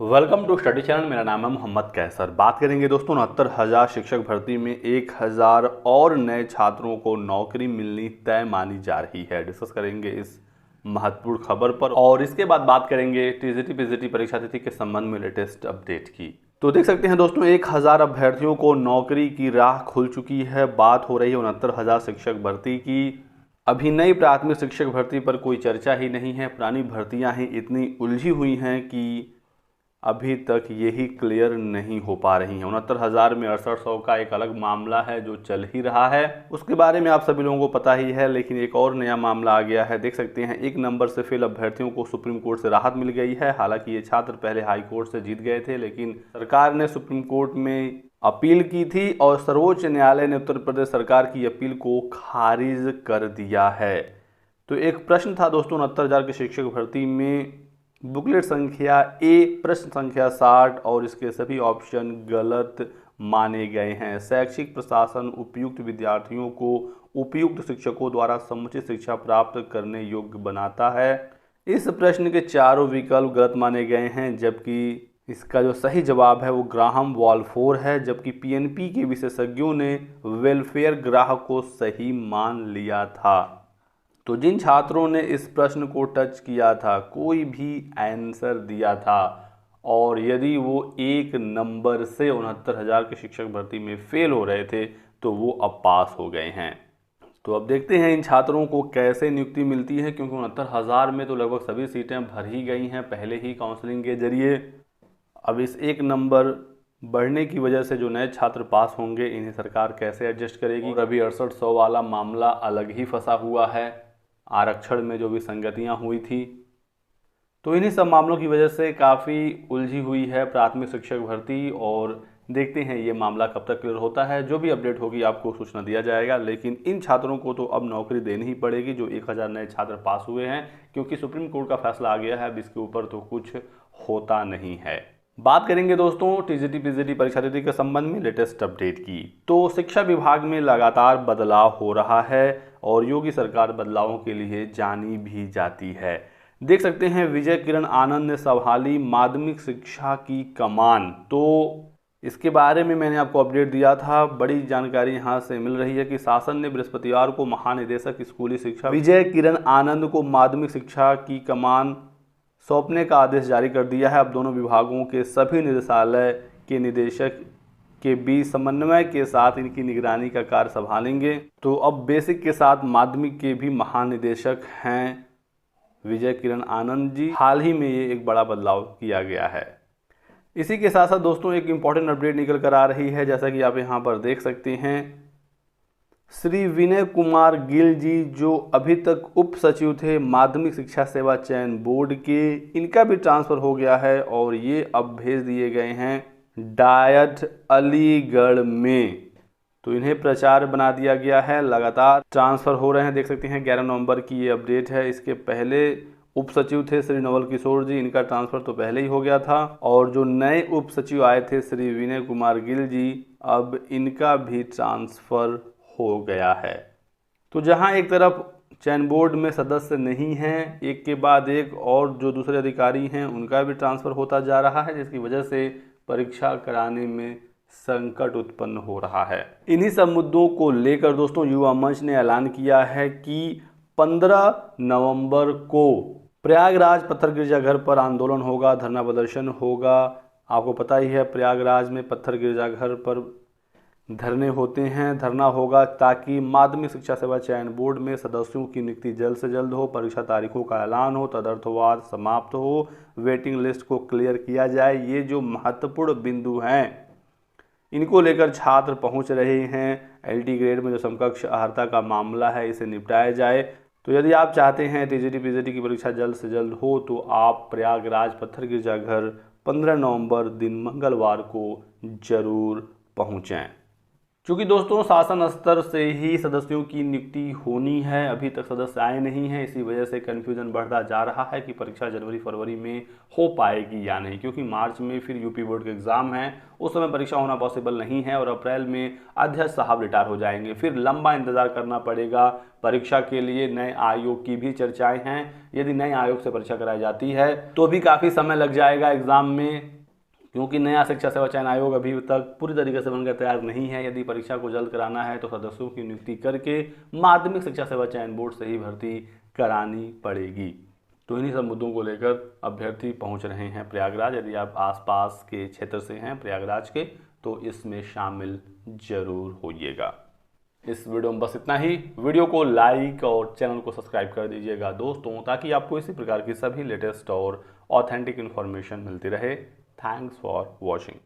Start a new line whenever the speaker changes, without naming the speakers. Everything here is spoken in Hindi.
Welcome to study channel. मेरा नाम है मोहम्मद कैसर। बात करेंगे दोस्तों 69,000 शिक्षक भर्ती में 1,000 और नए छात्रों को नौकरी मिलनी तय मानी जा रही है। डिस्कस करेंगे इस महत्वपूर्ण खबर पर और इसके बाद बात करेंगे टीजीटी पीजीटी परीक्षा तिथि के संबंध में लेटेस्ट अपडेट की। तो देख सकते हैं दोस्तों 1,000 अभ्यर्थियों को नौकरी की राह खुल चुकी है। बात हो रही है 69,000 शिक्षक भर्ती की। अभी नई प्राथमिक शिक्षक भर्ती पर कोई चर्चा ही नहीं है। पुरानी भर्तियां ही इतनी उलझी हुई हैं कि अभी तक यही क्लियर नहीं हो पा रही हैं। 69,000 में 6800 का एक अलग मामला है जो चल ही रहा है, उसके बारे में आप सभी लोगों को पता ही है। लेकिन एक और नया मामला आ गया है। देख सकते हैं 1 नंबर से फेल अभ्यर्थियों को सुप्रीम कोर्ट से राहत मिल गई है। हालांकि ये छात्र पहले हाई कोर्ट से जीत गए थे, लेकिन सरकार ने सुप्रीम कोर्ट में अपील की थी और सर्वोच्च न्यायालय ने उत्तर प्रदेश सरकार की अपील को खारिज कर दिया है। तो एक प्रश्न था दोस्तों 69,000 की शिक्षक भर्ती में, बुकलेट संख्या ए प्रश्न संख्या 60 और इसके सभी ऑप्शन गलत माने गए हैं। शैक्षिक प्रशासन उपयुक्त विद्यार्थियों को उपयुक्त शिक्षकों द्वारा समुचित शिक्षा प्राप्त करने योग्य बनाता है। इस प्रश्न के चारों विकल्प गलत माने गए हैं, जबकि इसका जो सही जवाब है वो ग्राहम वॉलफोर है। जबकि पीएनपी के विशेषज्ञों ने वेलफेयर ग्राहक को सही मान लिया था। तो जिन छात्रों ने इस प्रश्न को टच किया था, कोई भी आंसर दिया था और यदि वो 1 नंबर से 69,000 के शिक्षक भर्ती में फेल हो रहे थे तो वो अब पास हो गए हैं। तो अब देखते हैं इन छात्रों को कैसे नियुक्ति मिलती है, क्योंकि 69,000 में तो लगभग सभी सीटें भर ही गई हैं पहले ही काउंसलिंग के जरिए। अब इस 1 नंबर बढ़ने की वजह से जो नए छात्र पास होंगे इन्हें सरकार कैसे एडजस्ट करेगी। और अभी 6800 वाला मामला अलग ही फंसा हुआ है, आरक्षण में जो भी संगतियां हुई थी। तो इन्हीं सब मामलों की वजह से काफ़ी उलझी हुई है प्राथमिक शिक्षक भर्ती और देखते हैं ये मामला कब तक क्लियर होता है। जो भी अपडेट होगी आपको सूचना दिया जाएगा। लेकिन इन छात्रों को तो अब नौकरी देनी ही पड़ेगी जो 1,000 नए छात्र पास हुए हैं, क्योंकि सुप्रीम कोर्ट का फैसला आ गया है। अब इसके ऊपर तो कुछ होता नहीं है। बात करेंगे दोस्तों टीजीटी पीजीटी परीक्षा तिथि के संबंध में लेटेस्ट अपडेट की। तो शिक्षा विभाग में लगातार बदलाव हो रहा है और योगी सरकार बदलावों के लिए जानी भी जाती है। देख सकते हैं विजय किरण आनंद ने संभाली माध्यमिक शिक्षा की कमान। तो इसके बारे में मैंने आपको अपडेट दिया था। बड़ी जानकारी यहां से मिल रही है कि शासन ने बृहस्पतिवार को महानिदेशक स्कूली शिक्षा विजय किरण आनंद को माध्यमिक शिक्षा की कमान सौंपने का आदेश जारी कर दिया है। अब दोनों विभागों के सभी निदेशालय के निदेशक के बीच समन्वय के साथ इनकी निगरानी का कार्य संभालेंगे। तो अब बेसिक के साथ माध्यमिक के भी महानिदेशक हैं विजय किरण आनंद जी। हाल ही में ये एक बड़ा बदलाव किया गया है। इसी के साथ साथ दोस्तों एक इम्पॉर्टेंट अपडेट निकल कर आ रही है, जैसा कि आप यहाँ पर देख सकते हैं। श्री विनय कुमार गिल जी जो अभी तक उप सचिव थे माध्यमिक शिक्षा सेवा चयन बोर्ड के, इनका भी ट्रांसफ़र हो गया है और ये अब भेज दिए गए हैं डायट अलीगढ़ में। तो इन्हें प्राचार्य बना दिया गया है। लगातार ट्रांसफ़र हो रहे हैं। देख सकते हैं 11 नवंबर की ये अपडेट है। इसके पहले उप सचिव थे श्री नवल किशोर जी, इनका ट्रांसफ़र तो पहले ही हो गया था। और जो नए उप सचिव आए थे श्री विनय कुमार गिल जी, अब इनका भी ट्रांसफ़र हो गया है। तो जहां एक तरफ चयन बोर्ड में सदस्य नहीं हैं, एक के बाद एक और जो दूसरे अधिकारी हैं उनका भी ट्रांसफ़र होता जा रहा है, जिसकी वजह से परीक्षा कराने में संकट उत्पन्न हो रहा है। इन्हीं सब मुद्दों को लेकर दोस्तों युवा मंच ने ऐलान किया है कि 15 नवंबर को प्रयागराज पत्थर गिरजाघर पर आंदोलन होगा, धरना प्रदर्शन होगा। आपको पता ही है प्रयागराज में पत्थर गिरजाघर पर धरने होते हैं, धरना होगा ताकि माध्यमिक शिक्षा सेवा चयन बोर्ड में सदस्यों की नियुक्ति जल्द से जल्द हो, परीक्षा तारीखों का ऐलान हो, तदर्थवाद समाप्त हो, वेटिंग लिस्ट को क्लियर किया जाए। ये जो महत्वपूर्ण बिंदु हैं इनको लेकर छात्र पहुंच रहे हैं। एलटी ग्रेड में जो समकक्ष अर्हता का मामला है इसे निपटाया जाए। तो यदि आप चाहते हैं टीजीटी पीजीटी की परीक्षा जल्द से जल्द हो तो आप प्रयागराज पत्थर गिरजाघर 15 नवंबर दिन मंगलवार को जरूर पहुँचें। क्योंकि दोस्तों शासन स्तर से ही सदस्यों की नियुक्ति होनी है, अभी तक सदस्य आए नहीं हैं, इसी वजह से कन्फ्यूजन बढ़ता जा रहा है कि परीक्षा जनवरी फरवरी में हो पाएगी या नहीं, क्योंकि मार्च में फिर यूपी बोर्ड के एग्ज़ाम है, उस समय परीक्षा होना पॉसिबल नहीं है और अप्रैल में अध्यक्ष साहब रिटायर हो जाएंगे, फिर लंबा इंतजार करना पड़ेगा परीक्षा के लिए। नए आयोग की भी चर्चाएं हैं, यदि नए आयोग से परीक्षा कराई जाती है तो भी काफ़ी समय लग जाएगा एग्ज़ाम में, क्योंकि नया शिक्षा सेवा चयन आयोग अभी तक पूरी तरीके से बनकर तैयार नहीं है। यदि परीक्षा को जल्द कराना है तो सदस्यों की नियुक्ति करके माध्यमिक शिक्षा सेवा चयन बोर्ड से ही भर्ती करानी पड़ेगी। तो इन्हीं सब मुद्दों को लेकर अभ्यर्थी पहुंच रहे हैं प्रयागराज। यदि आप आसपास के क्षेत्र से हैं प्रयागराज के तो इसमें शामिल जरूर होइएगा। इस वीडियो में बस इतना ही। वीडियो को लाइक और चैनल को सब्सक्राइब कर दीजिएगा दोस्तों, ताकि आपको इसी प्रकार की सभी लेटेस्ट और ऑथेंटिक इन्फॉर्मेशन मिलती रहे। Thanks for watching.